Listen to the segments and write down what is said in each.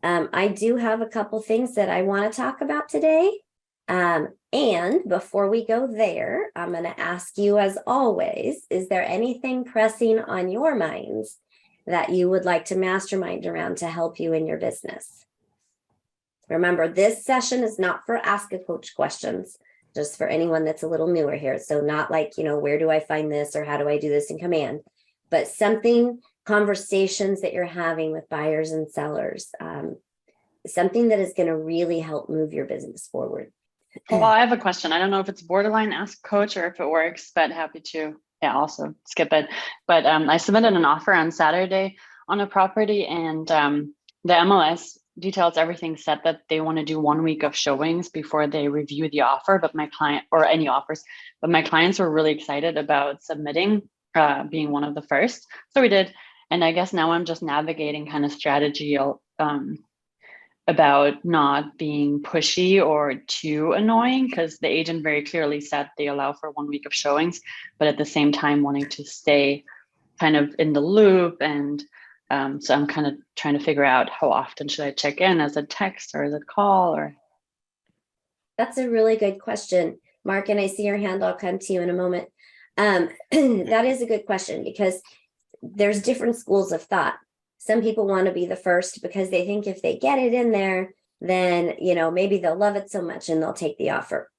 I do have a couple things that I want to talk about today. And before we go there, I'm going to ask you, as always, is there anything pressing on your minds that you would like to mastermind around to help you in your business? Remember, this session is not for ask a coach questions, just for anyone that's a little newer here. So not like, where do I find this or how do I do this in command, but conversations that you're having with buyers and sellers, something that is going to really help move your business forward. Well, I have a question. I don't know if it's borderline ask coach or if it works, but happy to also skip it. But I submitted an offer on Saturday on a property, and the MLS details everything set that they want to do 1 week of showings before they review the offer, but my client, or any offers, but my clients were really excited about submitting, being one of the first. So we did. And I guess now I'm just navigating kind of strategy about not being pushy or too annoying, because the agent very clearly said they allow for 1 week of showings, but at the same time wanting to stay kind of in the loop. And so I'm kind of trying to figure out how often should I check in, as a text or as a call? Or that's a really good question, Mark, and I see your hand. I'll come to you in a moment. That is a good question, because there's different schools of thought. Some people want to be the first because they think if they get it in there, then, maybe they'll love it so much and they'll take the offer.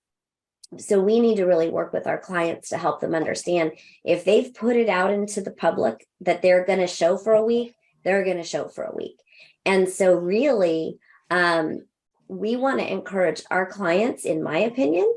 So we need to really work with our clients to help them understand, if they've put it out into the public that they're going to show for a week, they're going to show for a week. And so really, we want to encourage our clients, in my opinion,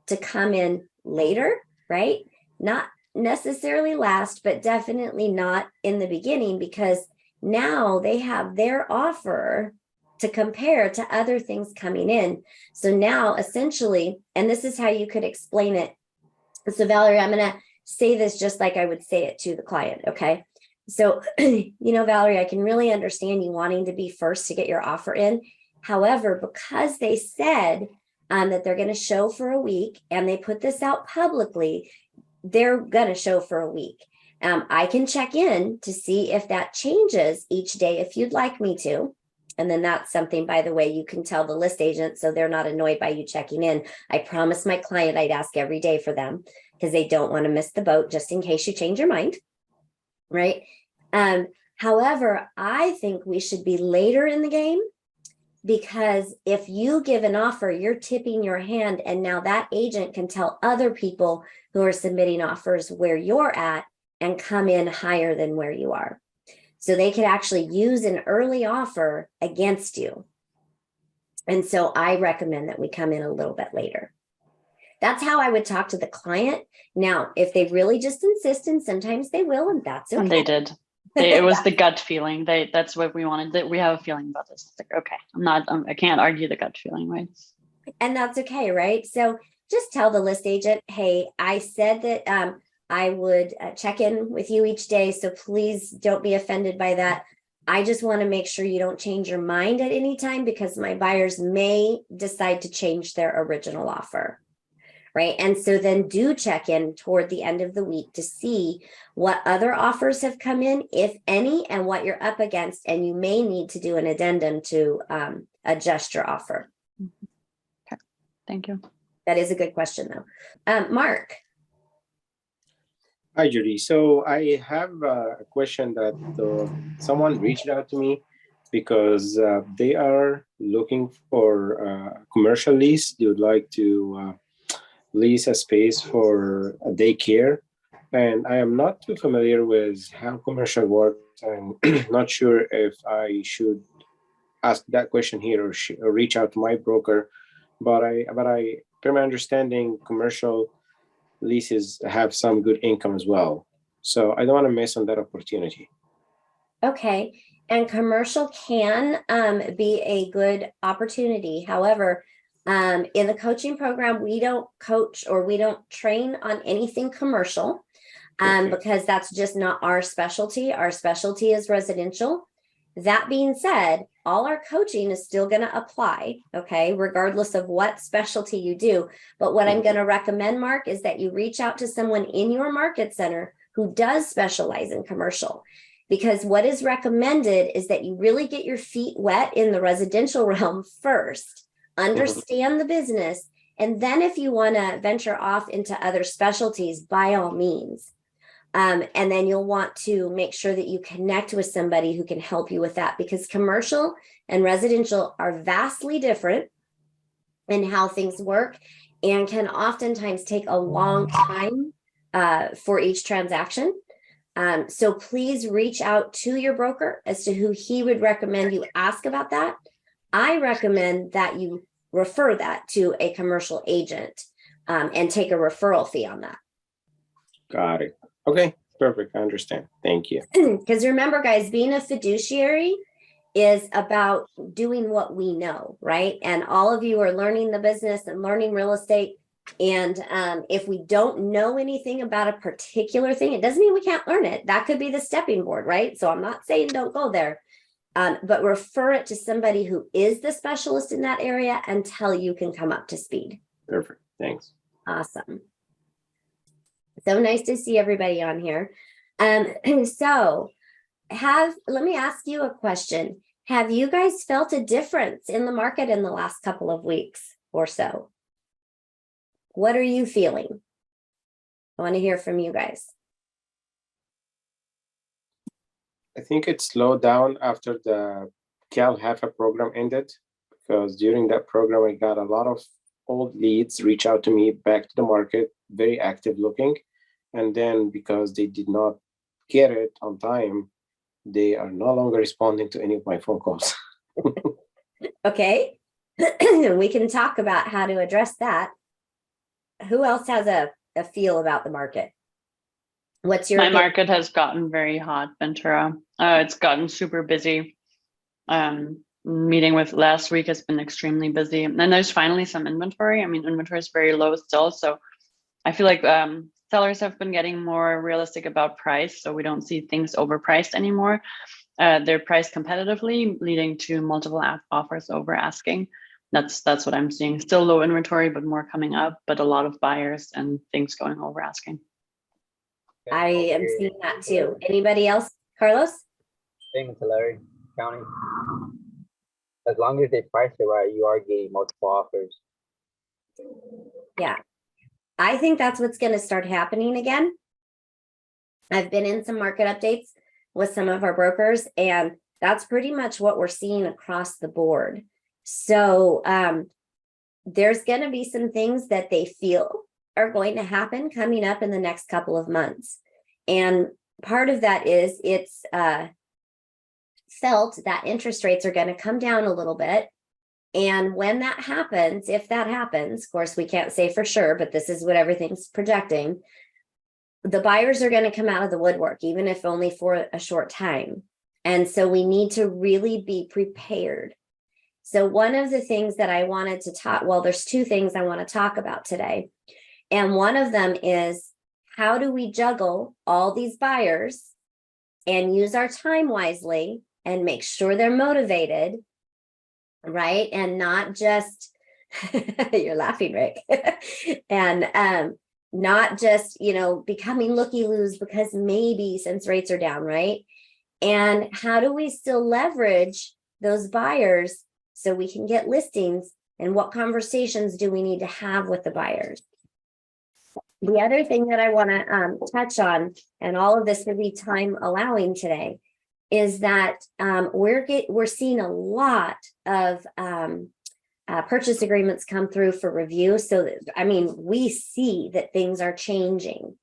to come in later, right? Not necessarily last, but definitely not in the beginning, because now they have their offer to compare to other things coming in. So now essentially, and this is how you could explain it. So Valerie, I'm going to say this just like I would say it to the client. Okay. So, Valerie, I can really understand you wanting to be first to get your offer in. However, because they said that they're going to show for a week and they put this out publicly, they're going to show for a week. I can check in to see if that changes each day if you'd like me to. And then that's something, by the way, you can tell the list agent so they're not annoyed by you checking in. I promised my client I'd ask every day for them, because they don't want to miss the boat just in case you change your mind, right? However, I think we should be later in the game, because if you give an offer, you're tipping your hand, and now that agent can tell other people who are submitting offers where you're at and come in higher than where you are. So they could actually use an early offer against you. And so I recommend that we come in a little bit later. That's how I would talk to the client. Now, if they really just insist, and sometimes they will, and that's okay. And they did. It was the gut feeling. That's what we wanted. We have a feeling about this. It's like, okay, I can't argue the gut feeling, right? And that's okay, right? So just tell the list agent, hey, I said that I would check in with you each day. So please don't be offended by that. I just want to make sure you don't change your mind at any time, because my buyers may decide to change their original offer. Right. And so then do check in toward the end of the week to see what other offers have come in, if any, and what you're up against. And you may need to do an addendum to adjust your offer. Okay. Thank you. That is a good question, though. Mark. Hi, Jodi. So I have a question that someone reached out to me because they are looking for a commercial lease. They would like to lease a space for a daycare. And I am not too familiar with how commercial works. I'm not sure if I should ask that question here or reach out to my broker. But per my understanding, commercial leases have some good income as well. So I don't want to miss on that opportunity. Okay. And commercial can be a good opportunity. However, in the coaching program, we don't coach or we don't train on anything commercial because that's just not our specialty. Our specialty is residential. That being said, all our coaching is still going to apply, okay, regardless of what specialty you do. But what I'm going to recommend, Mark, is that you reach out to someone in your market center who does specialize in commercial. because what is recommended is that you really get your feet wet in the residential realm first, understand the business, and then if you want to venture off into other specialties, by all means. And then you'll want to make sure that you connect with somebody who can help you with that, because commercial and residential are vastly different in how things work and can oftentimes take a long time for each transaction. So please reach out to your broker as to who he would recommend you ask about that. I recommend that you refer that to a commercial agent and take a referral fee on that. Got it. Okay, perfect. I understand. Thank you. Because remember, guys, being a fiduciary is about doing what we know, right? And all of you are learning the business and learning real estate. And if we don't know anything about a particular thing, it doesn't mean we can't learn it. That could be the stepping board, right? So I'm not saying don't go there, but refer it to somebody who is the specialist in that area until you can come up to speed. Perfect. Thanks. Awesome. So nice to see everybody on here. So let me ask you a question. Have you guys felt a difference in the market in the last couple of weeks or so? What are you feeling? I want to hear from you guys. I think it slowed down after the Cal HAFA program ended, because during that program, I got a lot of old leads reach out to me back to the market, very active looking. And then because they did not get it on time, they are no longer responding to any of my phone calls. Okay. We can talk about how to address that. Who else has a feel about the market? What's your My opinion? market has gotten very hot, Ventura. It's gotten super busy. Meeting with last week has been extremely busy. And then there's finally some inventory. I mean, inventory is very low still. So I feel like sellers have been getting more realistic about price. So we don't see things overpriced anymore. They're priced competitively, leading to multiple offers over asking. That's what I'm seeing. Still low inventory, but more coming up, but a lot of buyers and things going over asking. I am seeing that too. Anybody else? Carlos? Same in Tulare County. As long as they price it right, you are getting multiple offers. Yeah. I think that's what's going to start happening again. I've been in some market updates with some of our brokers, and that's pretty much what we're seeing across the board. So there's going to be some things that they feel are going to happen coming up in the next couple of months. And part of that is it's felt that interest rates are going to come down a little bit. And when that happens, if that happens, of course, we can't say for sure, but this is what everything's projecting. The buyers are going to come out of the woodwork, even if only for a short time. And so we need to really be prepared. So one of the things that I wanted to talk, well, there's two things I want to talk about today. And one of them is, how do we juggle all these buyers and use our time wisely and make sure they're motivated, right? And not just, you're laughing, Rick, and not just, becoming looky-loos because maybe since rates are down, right? And how do we still leverage those buyers so we can get listings, and what conversations do we need to have with the buyers? The other thing that I want to touch on, and all of this will be time allowing today, is that we're seeing a lot of purchase agreements come through for review. So, we see that things are changing.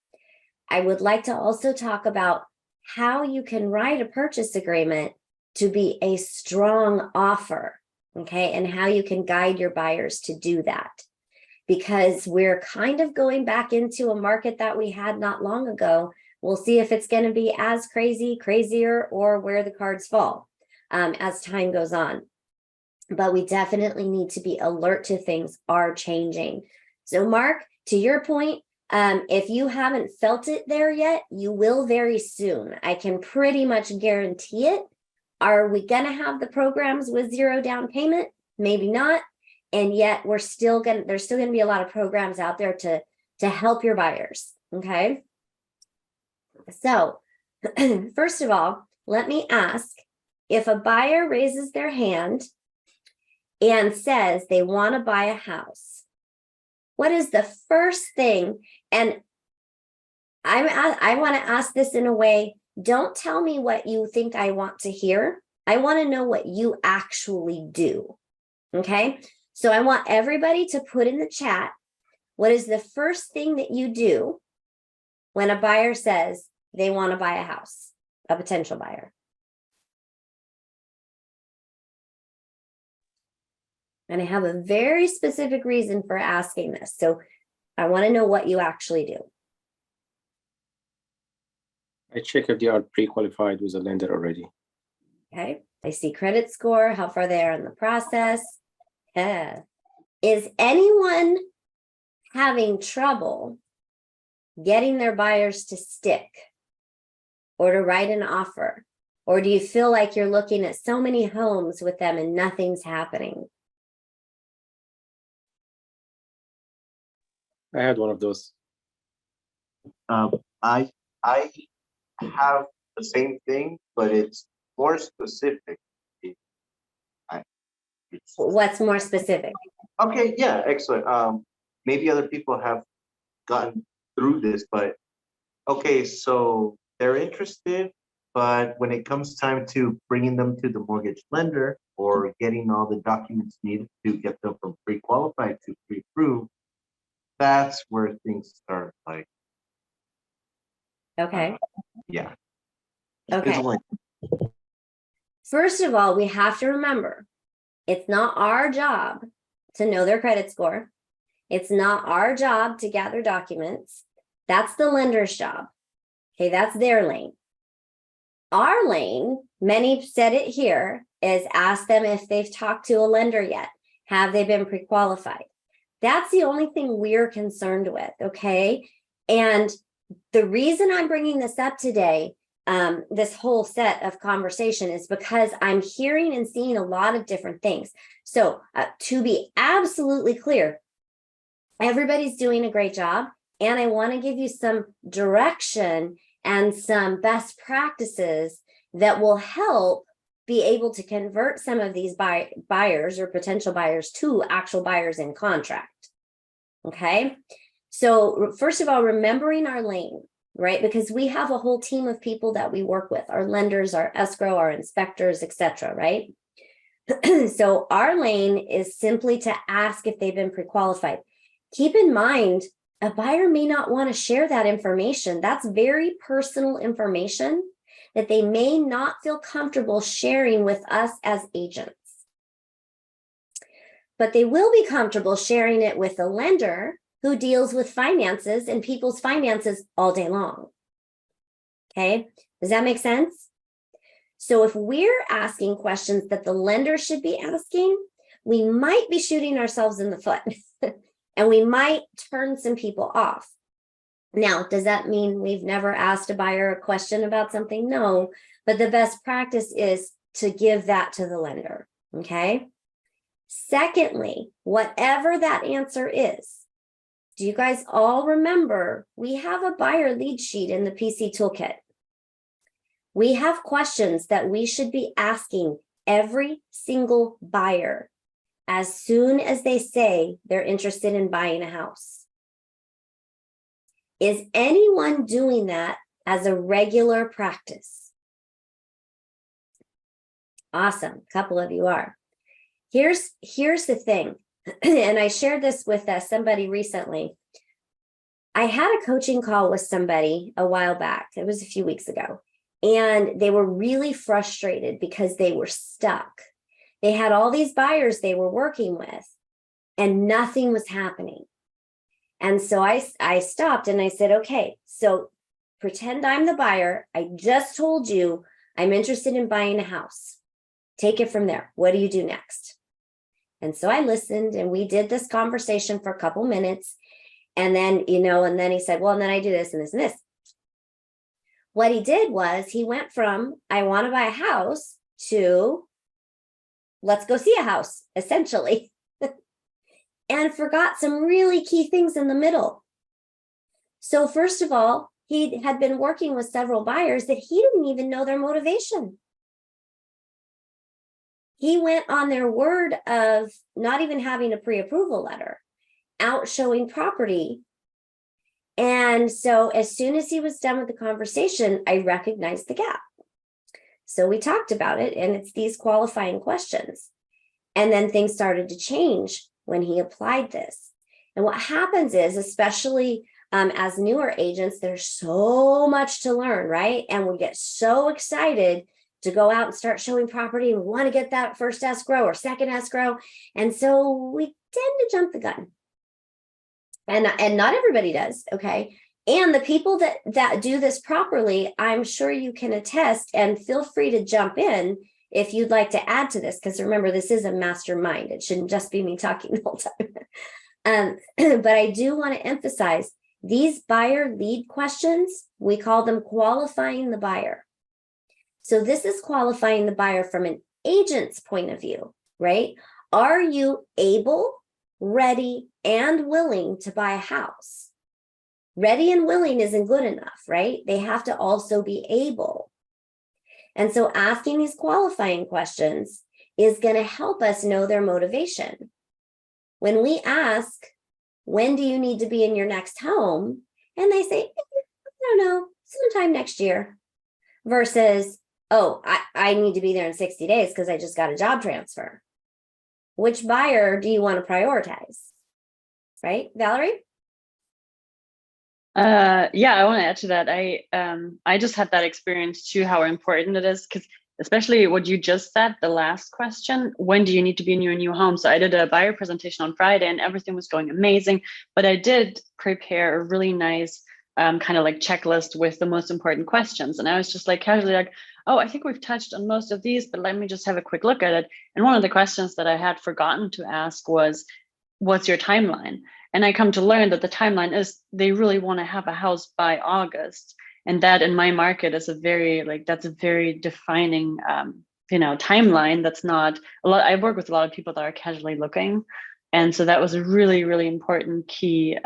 I would like to also talk about how you can write a purchase agreement to be a strong offer, okay, and how you can guide your buyers to do that. Because we're kind of going back into a market that we had not long ago. We'll see if it's going to be as crazier, or where the cards fall as time goes on. But we definitely need to be alert to things are changing. So Mark, to your point, if you haven't felt it there yet, you will very soon. I can pretty much guarantee it. Are we going to have the programs with 0 down payment? Maybe not. And yet there's still going to be a lot of programs out there to help your buyers. Okay. So first of all, let me ask, if a buyer raises their hand and says they want to buy a house, what is the first thing? And I want to ask this in a way, don't tell me what you think I want to hear. I want to know what you actually do. Okay. So I want everybody to put in the chat, what is the first thing that you do when a buyer says they want to buy a house, a potential buyer? And I have a very specific reason for asking this. So I want to know what you actually do. I check if they are pre-qualified with a lender already. Okay. I see credit score, how far they are in the process. Is anyone having trouble getting their buyers to stick or to write an offer? Or do you feel like you're looking at so many homes with them and nothing's happening? I had one of those. I have the same thing, but it's more specific. What's more specific? Okay, yeah, excellent. Maybe other people have gotten through this, but okay, so they're interested, but when it comes time to bringing them to the mortgage lender or getting all the documents needed to get them from pre-qualified to pre-approved, that's where things start like, Okay. yeah. Okay. First of all, we have to remember, it's not our job to know their credit score. It's not our job to gather documents. That's the lender's job. Okay, that's their lane. Our lane, many said it here, is ask them if they've talked to a lender yet. Have they been pre-qualified? That's the only thing we're concerned with, okay? And the reason I'm bringing this up today, this whole set of conversation, is because I'm hearing and seeing a lot of different things. So to be absolutely clear, everybody's doing a great job, and I want to give you some direction and some best practices that will help be able to convert some of these buyers or potential buyers to actual buyers in contract. Okay. So first of all, remembering our lane, right? Because we have a whole team of people that we work with, our lenders, our escrow, our inspectors, etc. right? So our lane is simply to ask if they've been pre-qualified. Keep in mind, a buyer may not want to share that information. That's very personal information that they may not feel comfortable sharing with us as agents. But they will be comfortable sharing it with a lender who deals with finances and people's finances all day long. Okay, does that make sense? So if we're asking questions that the lender should be asking, we might be shooting ourselves in the foot and we might turn some people off. Now, does that mean we've never asked a buyer a question about something? No, but the best practice is to give that to the lender, okay? Secondly, whatever that answer is, do you guys all remember we have a buyer lead sheet in the PC toolkit? We have questions that we should be asking every single buyer as soon as they say they're interested in buying a house. Is anyone doing that as a regular practice? Awesome, a couple of you are. Here's the thing, and I shared this with somebody recently. I had a coaching call with somebody a while back. It was a few weeks ago, and they were really frustrated because they were stuck. They had all these buyers they were working with, and nothing was happening. And so I stopped and I said, okay, so pretend I'm the buyer. I just told you I'm interested in buying a house. Take it from there. What do you do next? And so I listened and we did this conversation for a couple minutes. And then, and then he said, well, and then I do this and this and this. What he did was he went from, I want to buy a house to, let's go see a house, essentially. And forgot some really key things in the middle. So first of all, he had been working with several buyers that he didn't even know their motivation. He went on their word of not even having a pre-approval letter, out showing property. And so as soon as he was done with the conversation, I recognized the gap. So we talked about it, and it's these qualifying questions. And then things started to change when he applied this. And what happens is, especially as newer agents, there's so much to learn, right? And we get so excited to go out and start showing property. We want to get that first escrow or second escrow. And so we tend to jump the gun. And not everybody does, okay? And the people that do this properly, I'm sure you can attest, and feel free to jump in if you'd like to add to this, because remember, this is a mastermind. It shouldn't just be me talking the whole time. But I do want to emphasize these buyer lead questions, we call them qualifying the buyer. So this is qualifying the buyer from an agent's point of view, right? Are you able, ready, and willing to buy a house? Ready and willing isn't good enough, right? They have to also be able. And so asking these qualifying questions is going to help us know their motivation. When we ask, when do you need to be in your next home? And they say, I don't know, sometime next year. Versus, oh, I need to be there in 60 days because I just got a job transfer. Which buyer do you want to prioritize? Right, Valerie? Yeah, I want to add to that. I just had that experience too, how important it is, because especially what you just said, the last question, when do you need to be in your new home? So I did a buyer presentation on Friday and everything was going amazing, but I did prepare a really nice kind of like checklist with the most important questions. And I was just like casually like, oh, I think we've touched on most of these, but let me just have a quick look at it. And one of the questions that I had forgotten to ask was, what's your timeline? And I come to learn that the timeline is they really want to have a house by August. And that in my market is that's a very defining, timeline. That's not a lot. I work with a lot of people that are casually looking. And so that was a really, really important key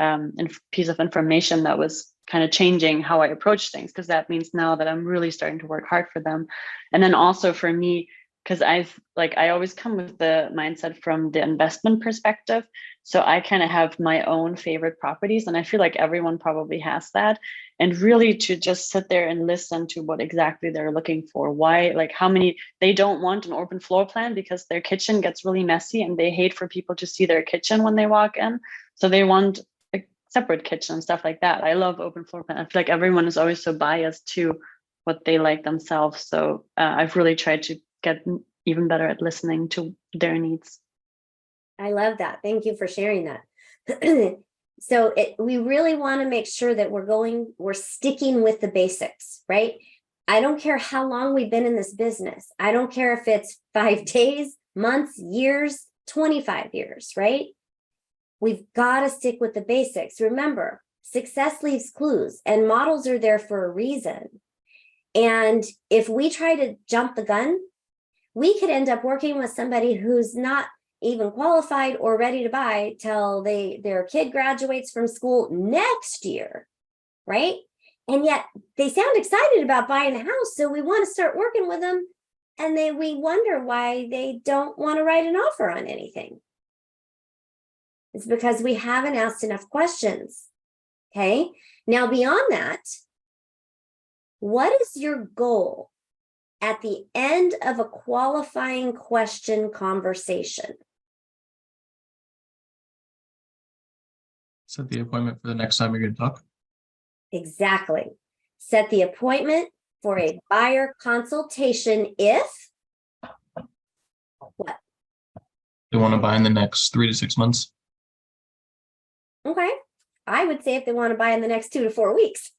piece of information that was kind of changing how I approach things, because that means now that I'm really starting to work hard for them. And then also for me, because I always come with the mindset from the investment perspective. So I kind of have my own favorite properties, and I feel like everyone probably has that. And really to just sit there and listen to what exactly they're looking for. Why, like how many, they don't want an open floor plan because their kitchen gets really messy and they hate for people to see their kitchen when they walk in. So they want a separate kitchen and stuff like that. I love open floor plan. I feel like everyone is always so biased to what they like themselves. So I've really tried to get even better at listening to their needs. I love that. Thank you for sharing that. So we really want to make sure that we're sticking with the basics, right? I don't care how long we've been in this business. I don't care if it's 5 days, months, years, 25 years, right? We've got to stick with the basics. Remember, success leaves clues, and models are there for a reason. And if we try to jump the gun, we could end up working with somebody who's not even qualified or ready to buy till their kid graduates from school next year, right? And yet they sound excited about buying a house, so we want to start working with them, and we wonder why they don't want to write an offer on anything. It's because we haven't asked enough questions. Okay, now beyond that, what is your goal at the end of a qualifying question conversation? Set the appointment for the next time you're going to talk. Exactly. Set the appointment for a buyer consultation if what? They want to buy in the next 3 to 6 months. Okay. I would say if they want to buy in the next 2 to 4 weeks.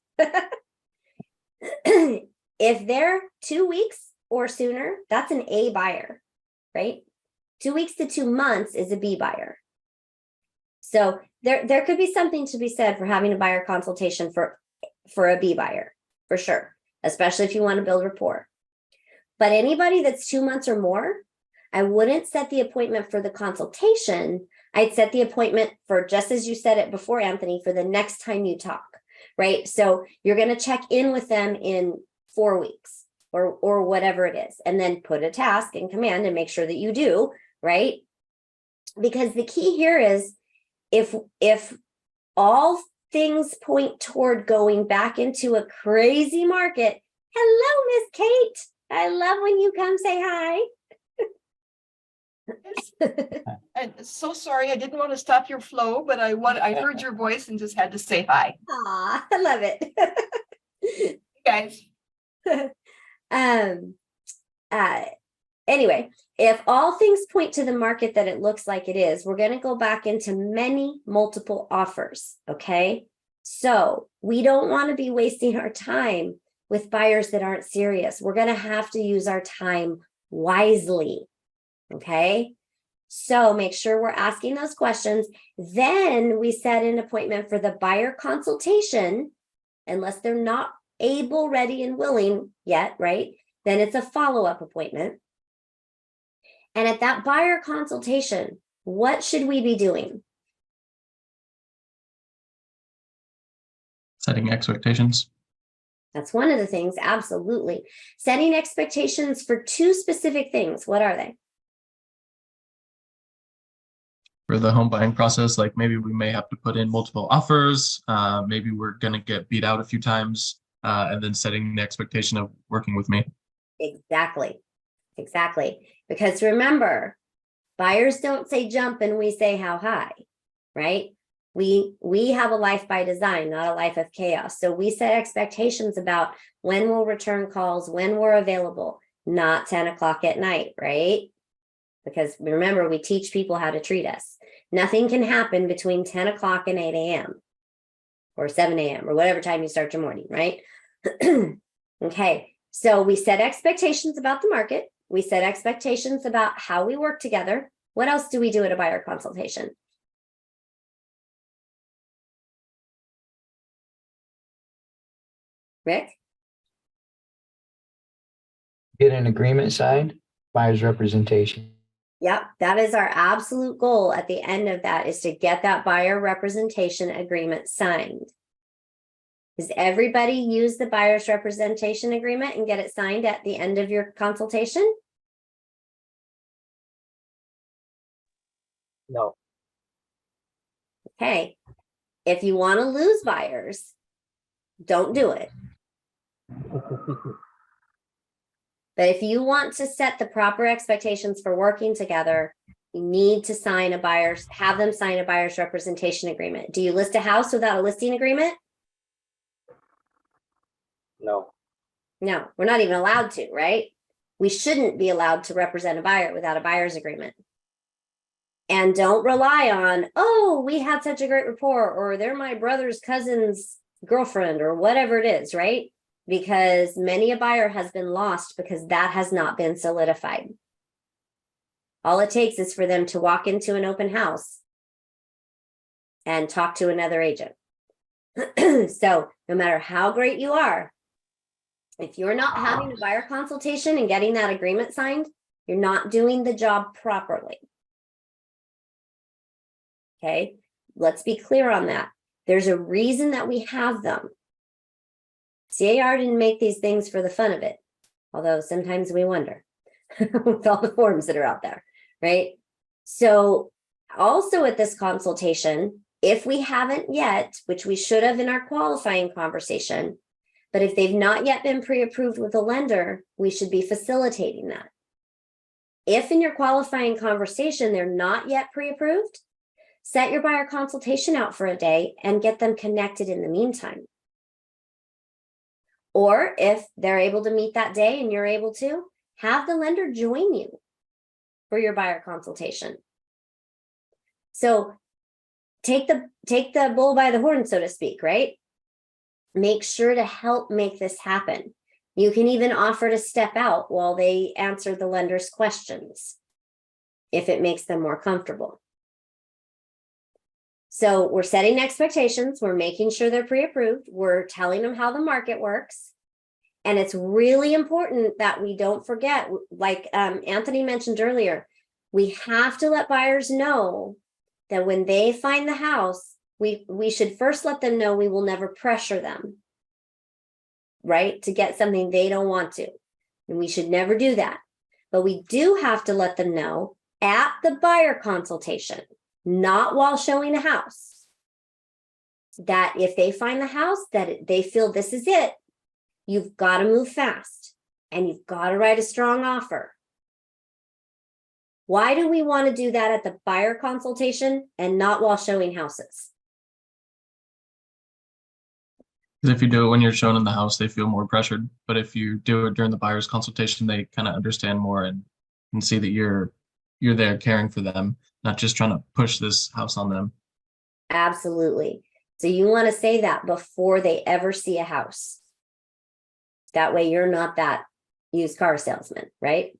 If they're 2 weeks or sooner, that's an A buyer, right? 2 weeks to 2 months is a B buyer. So there could be something to be said for having a buyer consultation for a B buyer, for sure, especially if you want to build rapport. But anybody that's 2 months or more, I wouldn't set the appointment for the consultation. I'd set the appointment for, just as you said it before, Anthony, for the next time you talk. right? So you're going to check in with them in 4 weeks or whatever it is, and then put a task in command and make sure that you do, right? Because the key here is if all things point toward going back into a crazy market. Hello, Miss Kate. I love when you come say hi. And so sorry, I didn't want to stop your flow, but I heard your voice and just had to say hi. Aw, I love it. Hey, guys. Anyway, if all things point to the market that it looks like it is, we're going to go back into multiple offers. Okay. So we don't want to be wasting our time with buyers that aren't serious. We're going to have to use our time wisely. Okay. So make sure we're asking those questions. Then we set an appointment for the buyer consultation, unless they're not able, ready, and willing yet, right? Then it's a follow-up appointment. And at that buyer consultation, what should we be doing? Setting expectations. That's one of the things, absolutely. Setting expectations for 2 specific things. What are they? For the home buying process, like maybe we may have to put in multiple offers. Maybe we're going to get beat out a few times, and then setting the expectation of working with me. Exactly. Because remember, buyers don't say jump and we say how high, right? We have a life by design, not a life of chaos. So we set expectations about when we'll return calls, when we're available, not 10 o'clock at night, right? Because remember, we teach people how to treat us. Nothing can happen between 10 o'clock and 8 a.m. or 7 a.m. or whatever time you start your morning, right? Okay, so we set expectations about the market. We set expectations about how we work together. What else do we do at a buyer consultation? Rick? Get an agreement signed, buyer's representation. Yep, that is our absolute goal at the end of that, is to get that buyer representation agreement signed. Does everybody use the buyer's representation agreement and get it signed at the end of your consultation? No. Okay, if you want to lose buyers, don't do it. But if you want to set the proper expectations for working together, you need to have them sign a buyer's representation agreement. Do you list a house without a listing agreement? No. No, we're not even allowed to, right? We shouldn't be allowed to represent a buyer without a buyer's agreement. And don't rely on, oh, we had such a great rapport, or they're my brother's cousin's girlfriend, or whatever it is, right? Because many a buyer has been lost because that has not been solidified. All it takes is for them to walk into an open house and talk to another agent. So no matter how great you are, if you're not having a buyer consultation and getting that agreement signed, you're not doing the job properly. Okay, let's be clear on that. There's a reason that we have them. CAR didn't make these things for the fun of it, although sometimes we wonder with all the forms that are out there, right? So also at this consultation, if we haven't yet, which we should have in our qualifying conversation, but if they've not yet been pre-approved with a lender, we should be facilitating that. If in your qualifying conversation they're not yet pre-approved, set your buyer consultation out for a day and get them connected in the meantime. Or if they're able to meet that day and you're able to, have the lender join you for your buyer consultation. So take the bull by the horn, so to speak, right? Make sure to help make this happen. You can even offer to step out while they answer the lender's questions, if it makes them more comfortable. So we're setting expectations. We're making sure they're pre-approved. We're telling them how the market works. And it's really important that we don't forget, like Anthony mentioned earlier, we have to let buyers know that when they find the house, we should first let them know we will never pressure them, right, to get something they don't want to. And we should never do that. But we do have to let them know at the buyer consultation, not while showing a house, that if they find the house that they feel this is it, you've got to move fast and you've got to write a strong offer. Why do we want to do that at the buyer consultation and not while showing houses? Because if you do it when you're shown in the house, they feel more pressured. But if you do it during the buyer's consultation, they kind of understand more and see that you're there caring for them, not just trying to push this house on them. Absolutely. So you want to say that before they ever see a house. That way you're not that used car salesman, right?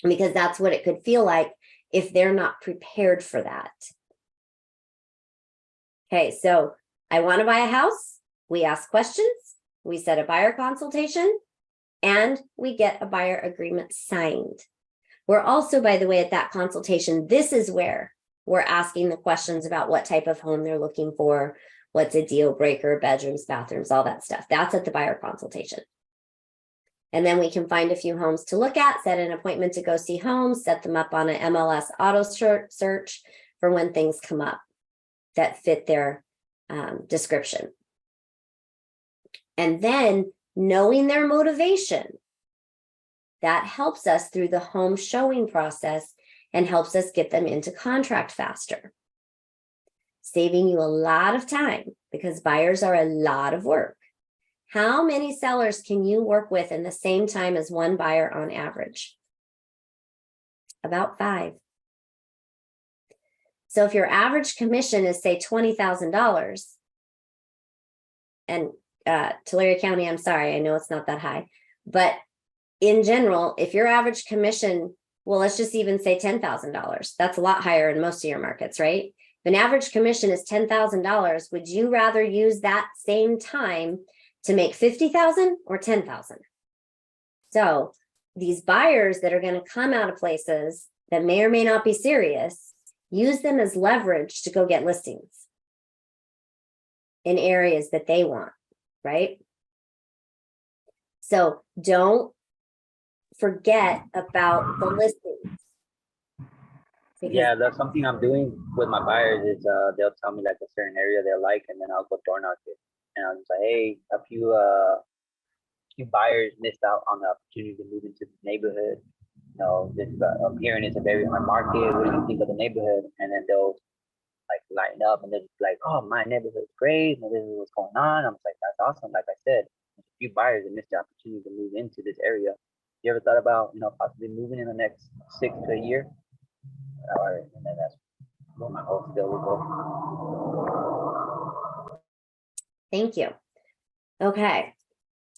Because that's what it could feel like if they're not prepared for that. Okay, so I want to buy a house. We ask questions, we set a buyer consultation, and we get a buyer agreement signed. We're also, by the way, at that consultation, this is where we're asking the questions about what type of home they're looking for, what's a deal breaker, bedrooms, bathrooms, all that stuff. That's at the buyer consultation. And then we can find a few homes to look at, set an appointment to go see homes, set them up on an MLS auto search for when things come up that fit their description. And then knowing their motivation, that helps us through the home showing process and helps us get them into contract faster, saving you a lot of time because buyers are a lot of work. How many sellers can you work with in the same time as one buyer on average? About 5. So if your average commission is, say, $20,000, and Tulare County, I'm sorry, I know it's not that high, but in general, if your average commission, well, let's just even say $10,000, that's a lot higher in most of your markets, right? If an average commission is $10,000, would you rather use that same time to make $50,000 or $10,000? So these buyers that are going to come out of places that may or may not be serious, use them as leverage to go get listings in areas that they want, right? So don't forget about the listings. Yeah, that's something I'm doing with my buyers is they'll tell me like a certain area they like, and then I'll go door knock it. And I'll just say, hey, a few buyers missed out on the opportunity to move into this neighborhood. You know, this up here and it's a very hard market. What do you think of the neighborhood? And then they'll like line up and they're like, oh, my neighborhood is great. And this is what's going on. I'm like, that's awesome. Like I said, a few buyers that missed the opportunity to move into this area. You ever thought about, possibly moving in the next 6 to a year? All right, and then that's where my whole skill will go. Thank you. Okay.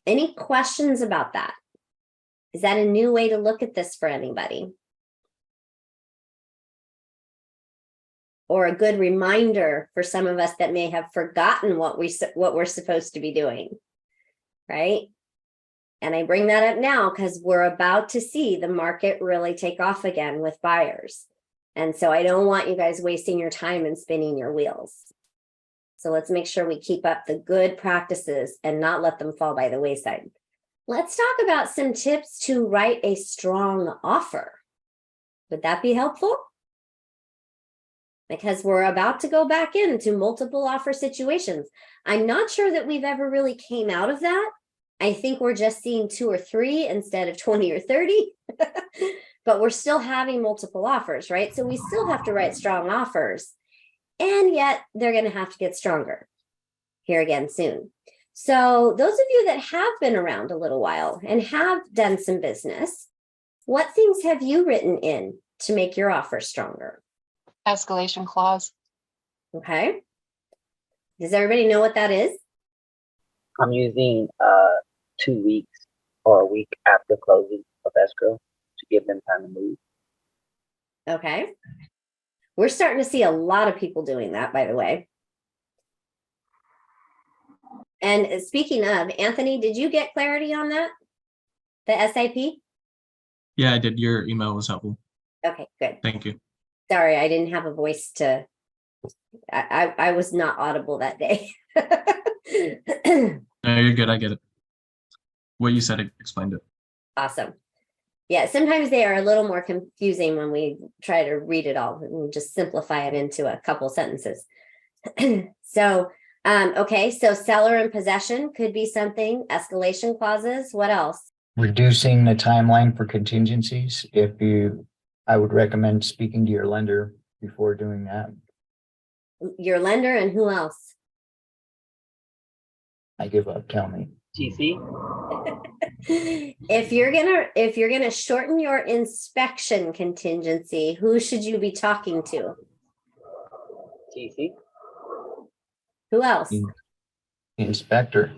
Any questions about that? Is that a new way to look at this for anybody? Or a good reminder for some of us that may have forgotten what we're supposed to be doing, right? And I bring that up now because we're about to see the market really take off again with buyers. And so I don't want you guys wasting your time and spinning your wheels. So let's make sure we keep up the good practices and not let them fall by the wayside. Let's talk about some tips to write a strong offer. Would that be helpful? Because we're about to go back into multiple offer situations. I'm not sure that we've ever really came out of that. I think we're just seeing 2 or 3 instead of 20 or 30, but we're still having multiple offers, right? So we still have to write strong offers, and yet they're going to have to get stronger here again soon. So those of you that have been around a little while and have done some business, what things have you written in to make your offer stronger? Escalation clause. Okay. Does everybody know what that is? I'm using 2 weeks or a week after closing of escrow to give them time to move. Okay. We're starting to see a lot of people doing that, by the way. And speaking of, Anthony, did you get clarity on that? The SIP? Yeah, I did. Your email was helpful. Okay, good. Thank you. Sorry, I didn't have a voice to I was not audible that day. No, you're good. I get it. What you said explained it. Awesome. Yeah, sometimes they are a little more confusing when we try to read it all and we just simplify it into a couple sentences. So, okay, so seller in possession could be something, escalation clauses, what else? Reducing the timeline for contingencies. I would recommend speaking to your lender before doing that. Your lender and who else? I give up, tell me. TC. If you're gonna shorten your inspection contingency, who should you be talking to? TC. Who else? The inspector.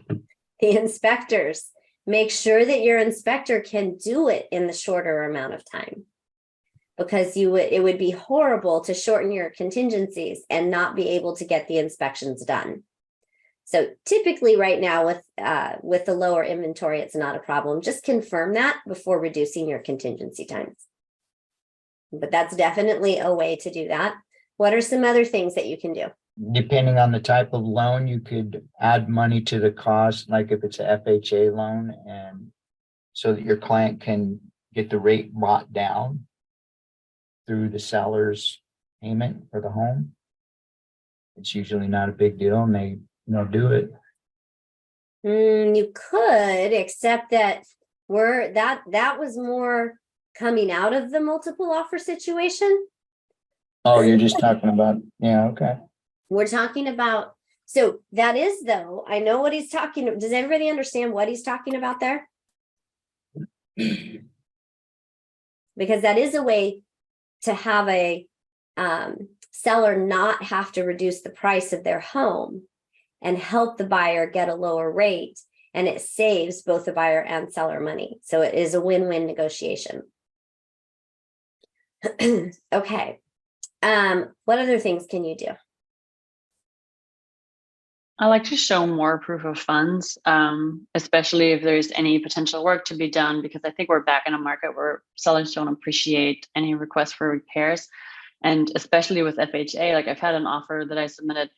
The inspectors. Make sure that your inspector can do it in the shorter amount of time. Because it would be horrible to shorten your contingencies and not be able to get the inspections done. So typically right now with the lower inventory, it's not a problem. Just confirm that before reducing your contingency times. But that's definitely a way to do that. What are some other things that you can do? Depending on the type of loan, you could add money to the cost, like if it's a FHA loan, and so that your client can get the rate brought down through the seller's payment for the home. It's usually not a big deal, and they'll do it. You could, except that that was more coming out of the multiple offer situation. Oh, you're just talking about, yeah, okay. We're talking about, so that is though, I know what he's talking. Does everybody understand what he's talking about there? Because that is a way to have a seller not have to reduce the price of their home and help the buyer get a lower rate, and it saves both the buyer and seller money. So it is a win-win negotiation. Okay. What other things can you do? I like to show more proof of funds, especially if there's any potential work to be done, because I think we're back in a market where sellers don't appreciate any requests for repairs. And especially with FHA, like I've had an offer that I submitted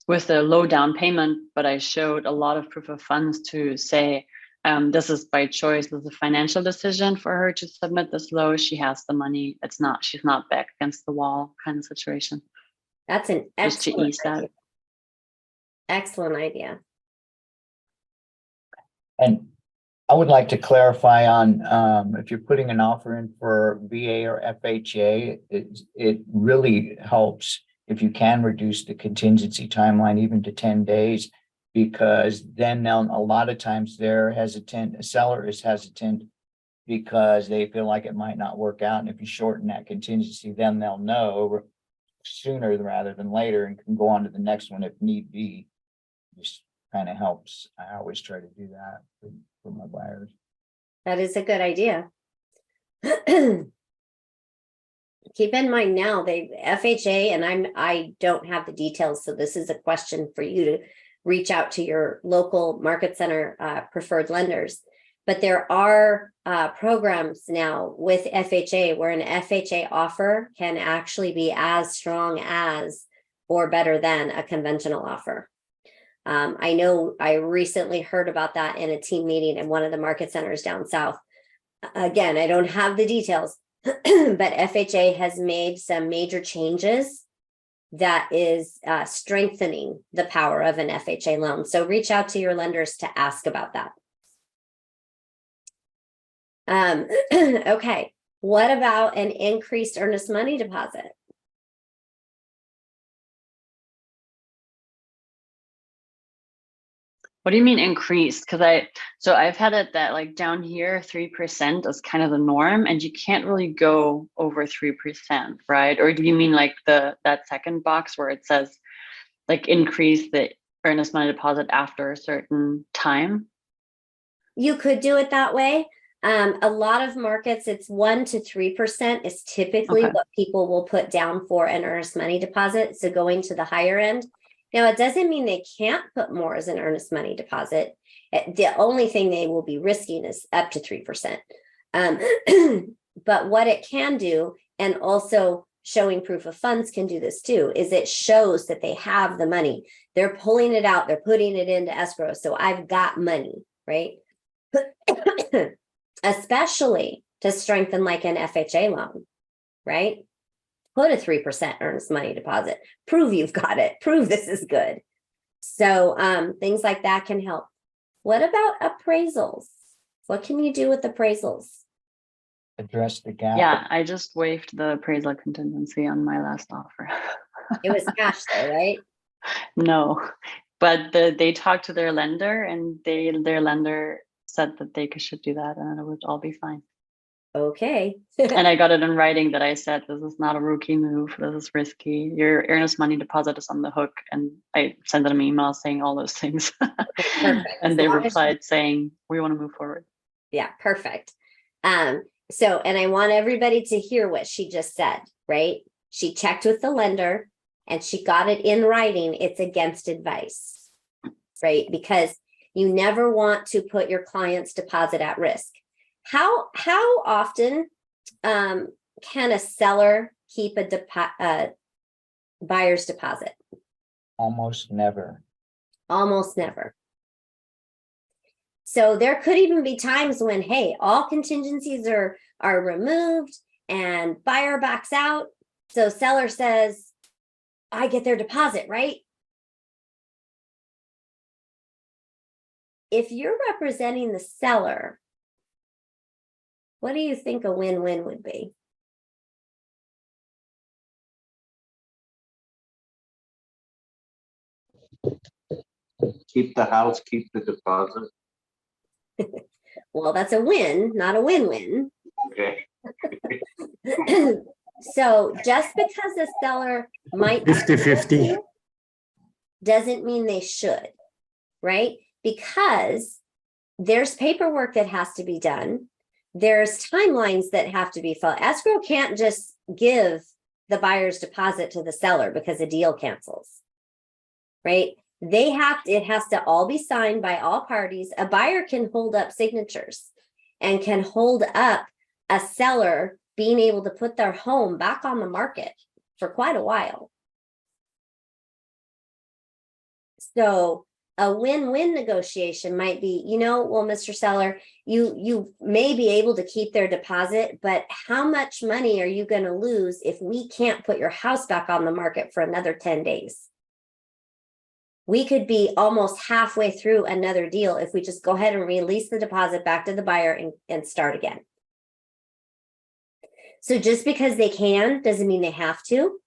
with a low down payment, but I showed a lot of proof of funds to say, this is by choice, this is a financial decision for her to submit this low. She has the money. She's not back against the wall kind of situation. That's an Just to excellent ease that. idea. Excellent idea. And I would like to clarify on if you're putting an offer in for VA or FHA, it really helps if you can reduce the contingency timeline even to 10 days, because then a lot of times a seller is hesitant because they feel like it might not work out. And if you shorten that contingency, then they'll know sooner rather than later and can go on to the next one if need be. Just kind of helps. I always try to do that for my buyers. That is a good idea. Keep in mind now, FHA, and I don't have the details, so this is a question for you to reach out to your local market center preferred lenders. But there are programs now with FHA where an FHA offer can actually be as strong as or better than a conventional offer. I know I recently heard about that in a team meeting in one of the market centers down south. Again, I don't have the details, but FHA has made some major changes that is strengthening the power of an FHA loan. So reach out to your lenders to ask about that. Okay, what about an increased earnest money deposit? What do you mean increased? Because I've had it that like down here, 3% is kind of the norm, and you can't really go over 3%, right? Or do you mean like that second box where it says like increase the earnest money deposit after a certain time? You could do it that way. A lot of markets, it's 1 to 3% is typically Okay. what people will put down for an earnest money deposit. So going to the higher end. Now, it doesn't mean they can't put more as an earnest money deposit. The only thing they will be risking is up to 3%. But what it can do, and also showing proof of funds can do this too, is it shows that they have the money. They're pulling it out, they're putting it into escrow. So I've got money, right? Especially to strengthen like an FHA loan, right? Put a 3% earnest money deposit, prove you've got it, prove this is good. So things like that can help. What about appraisals? What can you do with appraisals? Address the gap. Yeah, I just waived the appraisal contingency on my last offer. It was cash though, right? No, but they talked to their lender, and their lender said that they should do that, and it would all be fine. Okay. And I got it in writing that I said, this is not a rookie move. This is risky. Your earnest money deposit is on the hook. And I sent them an email saying all those things. Perfect. And they As long as replied saying, we want to move forward. Yeah, perfect. So, and I want everybody to hear what she just said, right? She checked with the lender and she got it in writing. It's against advice, right? Because you never want to put your client's deposit at risk. How often can a seller keep a buyer's deposit? Almost never. Almost never. So there could even be times when, hey, all contingencies are removed and buyer backs out. So seller says, I get their deposit, right? If you're representing the seller, what do you think a win-win would be? Keep the house, keep the deposit. Well, that's a win, not a win-win. Okay. So just because a seller might 50-50. doesn't mean they should, right? Because there's paperwork that has to be done. There's timelines that have to be followed. Escrow can't just give the buyer's deposit to the seller because a deal cancels, right? It has to all be signed by all parties. A buyer can hold up signatures and can hold up a seller being able to put their home back on the market for quite a while. So a win-win negotiation might be, well, Mr. Seller, you may be able to keep their deposit, but how much money are you going to lose if we can't put your house back on the market for another 10 days? We could be almost halfway through another deal if we just go ahead and release the deposit back to the buyer and start again. So just because they can doesn't mean they have to,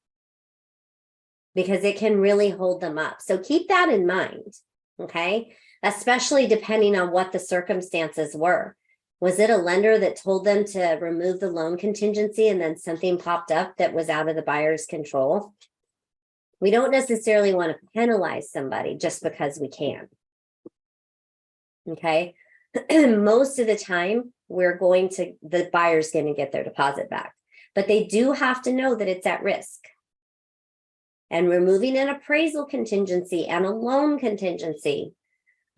because it can really hold them up. So keep that in mind, okay? Especially depending on what the circumstances were. Was it a lender that told them to remove the loan contingency and then something popped up that was out of the buyer's control? We don't necessarily want to penalize somebody just because we can. Okay. Most of the time, the buyer's going to get their deposit back, but they do have to know that it's at risk. And removing an appraisal contingency and a loan contingency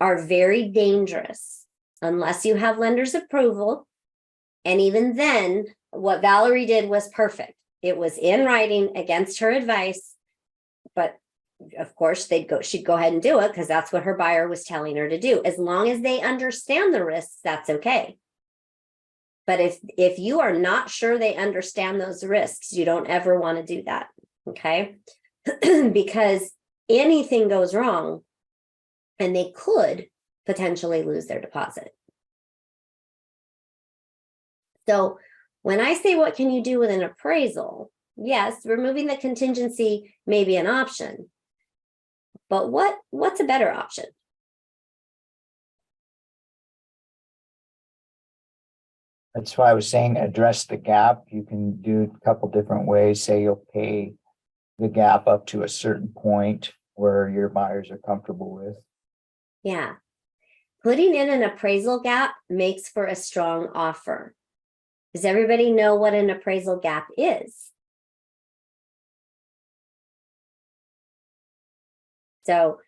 are very dangerous unless you have lender's approval. And even then, what Valerie did was perfect. It was in writing against her advice. But of course, she'd go ahead and do it because that's what her buyer was telling her to do. As long as they understand the risks, that's okay. But if you are not sure they understand those risks, you don't ever want to do that, okay? Because anything goes wrong and they could potentially lose their deposit. So when I say, what can you do with an appraisal? Yes, removing the contingency may be an option, but what's a better option? That's why I was saying address the gap. You can do a couple different ways. Say you'll pay the gap up to a certain point where your buyers are comfortable with. Yeah. Putting in an appraisal gap makes for a strong offer. Does everybody know what an appraisal gap is? So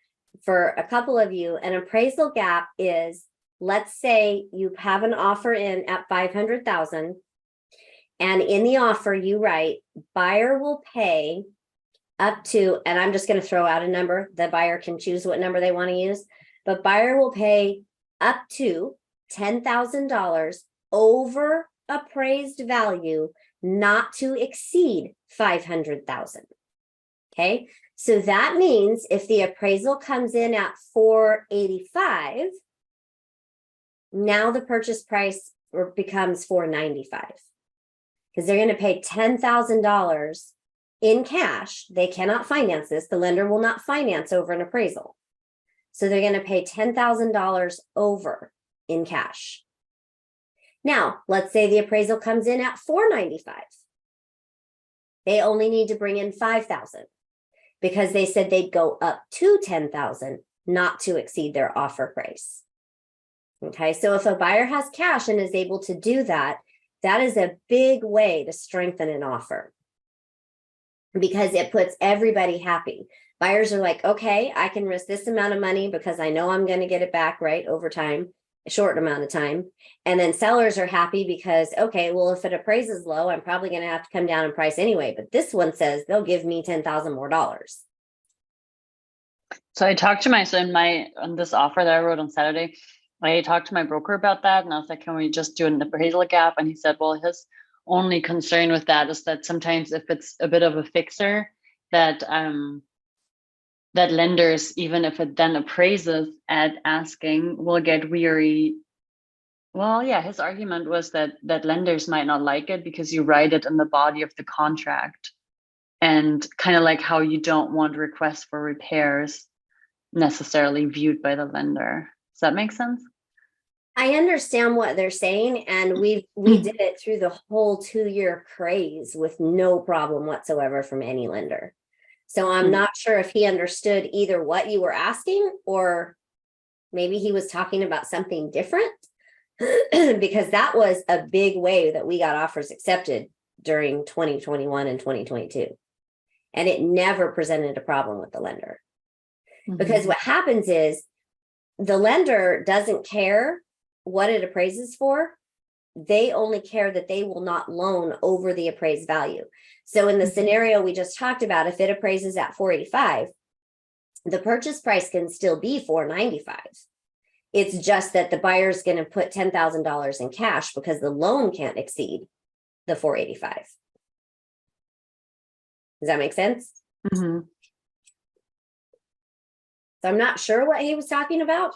for a couple of you, an appraisal gap is, let's say you have an offer in at 500,000 And in the offer, you write, buyer will pay up to, and I'm just going to throw out a number. The buyer can choose what number they want to use, but buyer will pay up to $10,000 over appraised value, not to exceed 500,000. Okay, so that means if the appraisal comes in at 485, now the purchase price becomes 495, because they're going to pay $10,000 in cash. They cannot finance this. The lender will not finance over an appraisal. So they're going to pay $10,000 over in cash. Now, let's say the appraisal comes in at 495. They only need to bring in 5,000 because they said they'd go up to 10,000, not to exceed their offer price. Okay, so if a buyer has cash and is able to do that, that is a big way to strengthen an offer, because it puts everybody happy. Buyers are like, okay, I can risk this amount of money because I know I'm going to get it back right over time, a short amount of time. And then sellers are happy because, okay, well, if it appraises low, I'm probably going to have to come down in price anyway. But this one says they'll give me $10,000 more. So I talked to on this offer that I wrote on Saturday, I talked to my broker about that, and I was like, can we just do an appraisal gap? And he said, well, his only concern with that is that sometimes if it's a bit of a fixer, that that lenders, even if it then appraises at asking, will get weary. Well, yeah, his argument was that lenders might not like it because you write it in the body of the contract, and kind of like how you don't want requests for repairs necessarily viewed by the lender. Does that make sense? I understand what they're saying, and we did it through the whole 2-year craze with no problem whatsoever from any lender. So I'm not sure if he understood either what you were asking, or maybe he was talking about something different, because that was a big way that we got offers accepted during 2021 and 2022. And it never presented a problem with the lender. Because what happens is the lender doesn't care what it appraises for. They only care that they will not loan over the appraised value. So in the scenario we just talked about, if it appraises at 485, the purchase price can still be 495. It's just that the buyer's going to put $10,000 in cash because the loan can't exceed the 485. Does that make sense? So I'm not sure what he was talking about,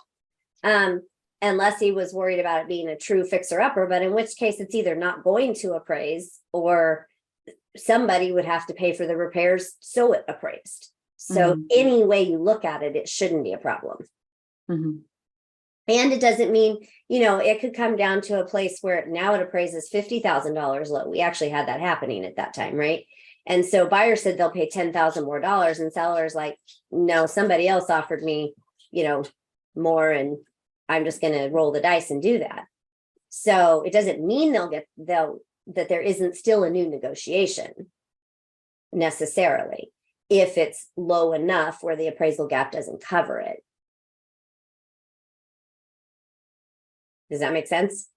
unless he was worried about it being a true fixer-upper, but in which case it's either not going to appraise, or somebody would have to pay for the repairs so it appraised. So any way you look at it, it shouldn't be a problem. And it doesn't mean, it could come down to a place where now it appraises $50,000 low. We actually had that happening at that time, right? And so buyer said they'll pay $10,000 more, and seller's like, no, somebody else offered me, more, and I'm just going to roll the dice and do that. So it doesn't mean that there isn't still a new negotiation necessarily, if it's low enough where the appraisal gap doesn't cover it. Does that make sense?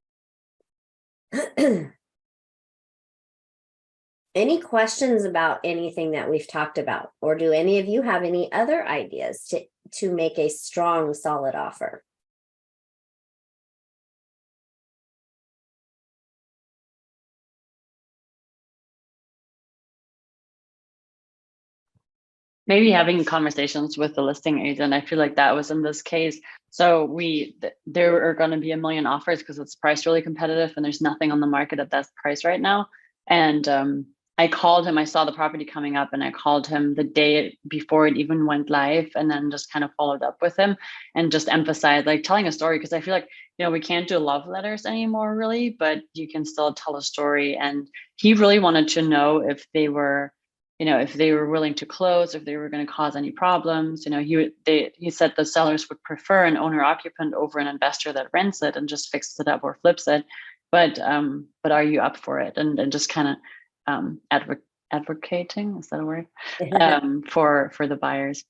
Any questions about anything that we've talked about? Or do any of you have any other ideas to make a strong, solid offer? Maybe having conversations with the listing agent. I feel like that was in this case. So there are going to be a million offers because it's priced really competitive and there's nothing on the market at that price right now. And I called him, I saw the property coming up, and I called him the day before it even went live, and then just kind of followed up with him and just emphasized, like, telling a story, because I feel like, we can't do love letters anymore really, but you can still tell a story. And he really wanted to know if they were, if they were willing to close, if they were going to cause any problems. He said the sellers would prefer an owner occupant over an investor that rents it and just fixes it up or flips it. But are you up for it? And just kind of advocating, is that a word? For the buyers.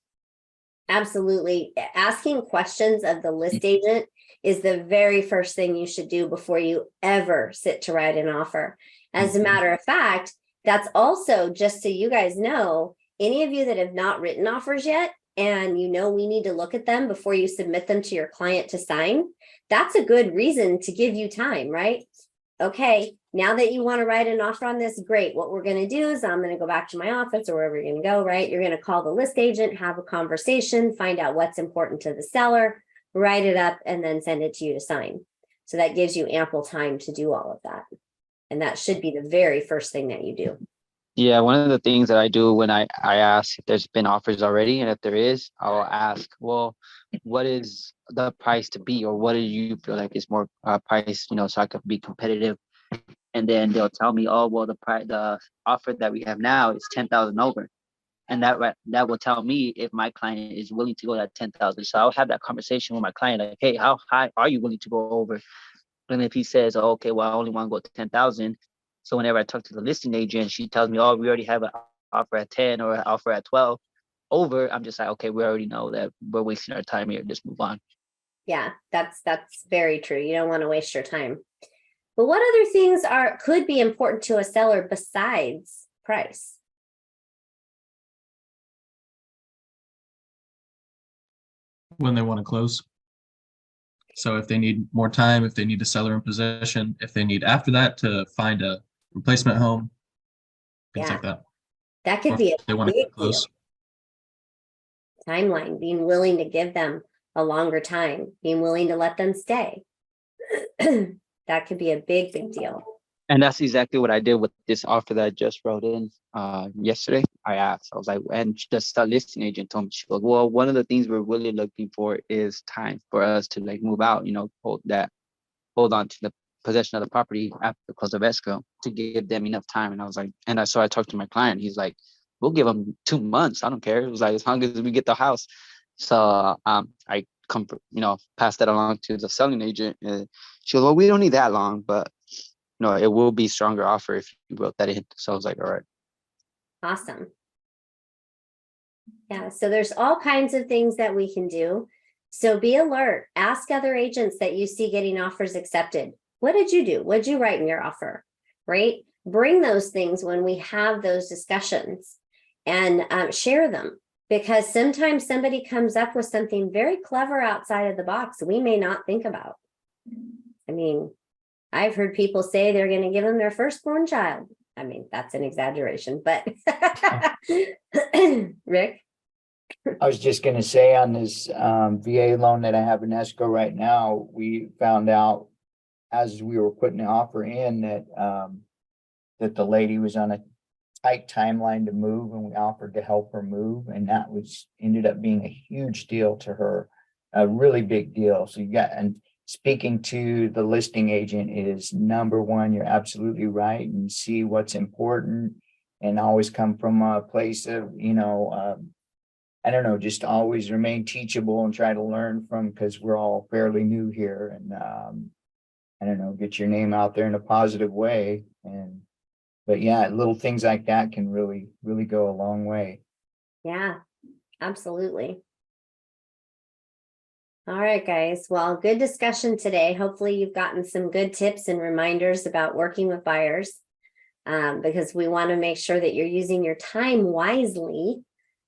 Absolutely. Asking questions of the list agent is the very first thing you should do before you ever sit to write an offer. As a matter of fact, that's also, just so you guys know, any of you that have not written offers yet, and you know we need to look at them before you submit them to your client to sign, that's a good reason to give you time, right? Okay, now that you want to write an offer on this, great. What we're going to do is I'm going to go back to my office or wherever you're going to go, right? You're going to call the list agent, have a conversation, find out what's important to the seller, write it up, and then send it to you to sign. So that gives you ample time to do all of that. And that should be the very first thing that you do. Yeah, one of the things that I do when I ask if there's been offers already, and if there is, I'll ask, well, what is the price to be, or what do you feel like is more price, so I could be competitive. And then they'll tell me, oh, well, the offer that we have now is 10,000 over, and that will tell me if my client is willing to go at 10,000. So I'll have that conversation with my client, like, hey, how high are you willing to go over? And if he says, oh, okay, well, I only want to go to 10,000. So whenever I talk to the listing agent, she tells me, oh, we already have an offer at 10 or an offer at 12 over. I'm just like, okay, we already know that we're wasting our time here. Just move on. Yeah, that's very true. You don't want to waste your time. But what other things could be important to a seller besides price? When they want to close. So if they need more time, if they need a seller in position, if they need after that to find a replacement home, things like that. That could Or be if they a want to big close. deal. Timeline, being willing to give them a longer time, being willing to let them stay. That could be a big deal. And that's exactly what I did with this offer that I just wrote in yesterday. I asked, I was like, and just the listing agent told me, she goes, well, one of the things we're really looking for is time for us to like move out, hold on to the possession of the property after the close of escrow to give them enough time. And I was like, so I talked to my client. He's like, we'll give them 2 months. I don't care. It was like, as long as we get the house. So I pass that along to the selling agent. She goes, well, we don't need that long, but no, it will be stronger offer if you wrote that in. So I was like, all right. Awesome. Yeah, so there's all kinds of things that we can do. So be alert. Ask other agents that you see getting offers accepted. What did you do? What did you write in your offer? Right? Bring those things when we have those discussions and share them, because sometimes somebody comes up with something very clever outside of the box we may not think about. I mean, I've heard people say they're going to give them their firstborn child. I mean, that's an exaggeration, but Rick? I was just gonna say on this VA loan that I have in escrow right now, we found out as we were putting the offer in that the lady was on a tight timeline to move, and we offered to help her move, and that ended up being a huge deal to her, a really big deal. So and speaking to the listing agent is number one. You're absolutely right, and see what's important, and always come from a place of I don't know, just always remain teachable and try to learn from, because we're all fairly new here, and I don't know, get your name out there in a positive way. But yeah, little things like that can really, really go a long way. Yeah, absolutely. All right, guys. Well, good discussion today. Hopefully you've gotten some good tips and reminders about working with buyers, because we want to make sure that you're using your time wisely,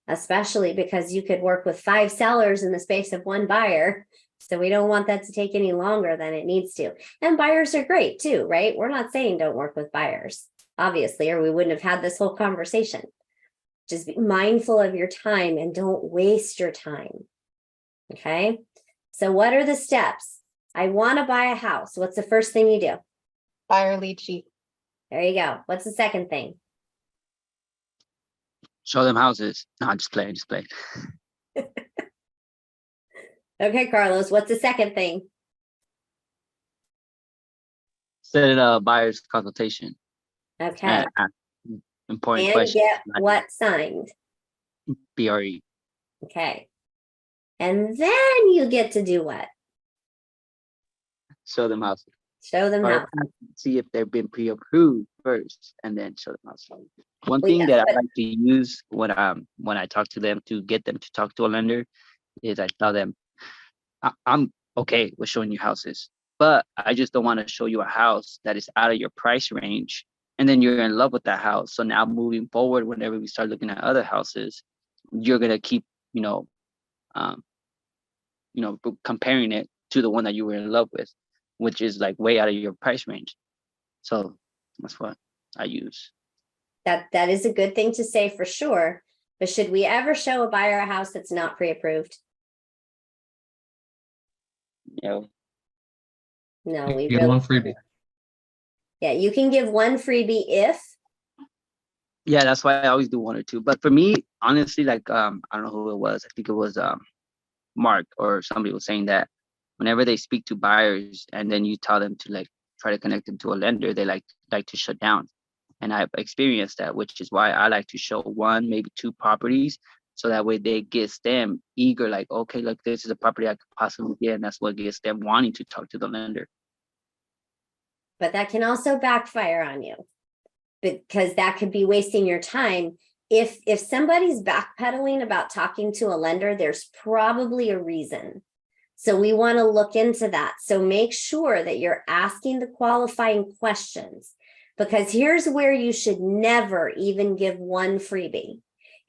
especially because you could work with 5 sellers in the space of 1 buyer. So we don't want that to take any longer than it needs to. And buyers are great too, right? We're not saying don't work with buyers, obviously, or we wouldn't have had this whole conversation. Just be mindful of your time and don't waste your time. Okay. So what are the steps? I want to buy a house. What's the first thing you do? Buyer lead sheet. There you go. What's the second thing? Show them houses. No, just play. Okay, Carlos, what's the second thing? Set a buyer's consultation. Okay. And ask important And questions. get what signed? BRE. Okay. And then you get to do what? Show them houses. Show them Or how. see if they've been pre-approved first, and then show them houses. One Well, thing yes, that but- I like to use when I talk to them to get them to talk to a lender is I tell them, I'm okay with showing you houses, but I just don't want to show you a house that is out of your price range and then you're in love with that house. So now moving forward, whenever we start looking at other houses, you're gonna keep, comparing it to the one that you were in love with, which is like way out of your price range. So that's what I use. That is a good thing to say for sure. But should we ever show a buyer a house that's not pre-approved? You know, No, You we get really, one freebie. yeah, you can give one freebie if, yeah, that's why I always do one or two. But for me, honestly, like I don't know who it was. I think it was Mark or somebody was saying that whenever they speak to buyers and then you tell them to like try to connect them to a lender, they like to shut down. And I've experienced that, which is why I like to show one, maybe two properties, so that way they gets them eager, like, okay, look, this is a property I could possibly get, and that's what gets them wanting to talk to the lender. but that can also backfire on you because that could be wasting your time. If somebody's backpedaling about talking to a lender, there's probably a reason. So we want to look into that. So make sure that you're asking the qualifying questions, because here's where you should never even give one freebie.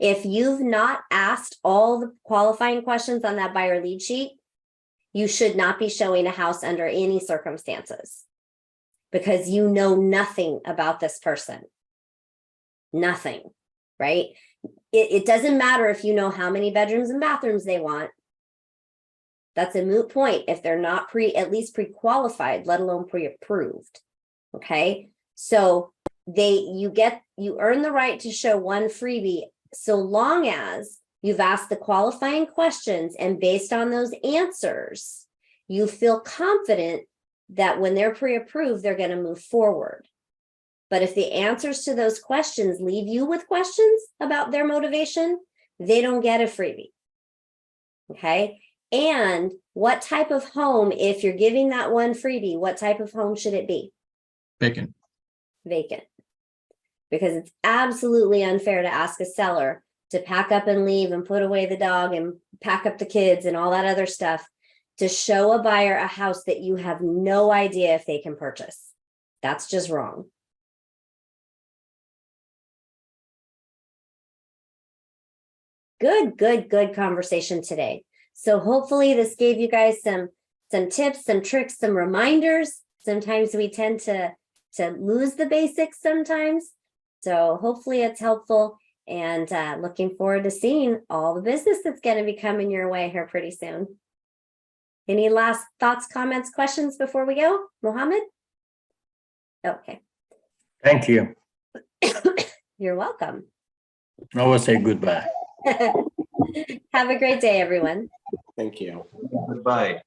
If you've not asked all the qualifying questions on that buyer lead sheet, you should not be showing a house under any circumstances, because you know nothing about this person. Nothing, right? It doesn't matter if you know how many bedrooms and bathrooms they want. That's a moot point if they're not at least pre-qualified, let alone pre-approved. Okay, so you earn the right to show one freebie so long as you've asked the qualifying questions, and based on those answers, you feel confident that when they're pre-approved, they're going to move forward. But if the answers to those questions leave you with questions about their motivation, they don't get a freebie. Okay. And what type of home, if you're giving that one freebie, what type of home should it be? Vacant. Vacant. Because it's absolutely unfair to ask a seller to pack up and leave and put away the dog and pack up the kids and all that other stuff to show a buyer a house that you have no idea if they can purchase. That's just wrong. Good conversation today. So hopefully this gave you guys some tips, some tricks, some reminders. Sometimes we tend to lose the basics sometimes. So hopefully it's helpful, and looking forward to seeing all the business that's going to be coming your way here pretty soon. Any last thoughts, comments, questions before we go, Mohammed? Okay. Thank you. You're welcome. I will say goodbye. Have a great day, everyone. Thank you. Goodbye.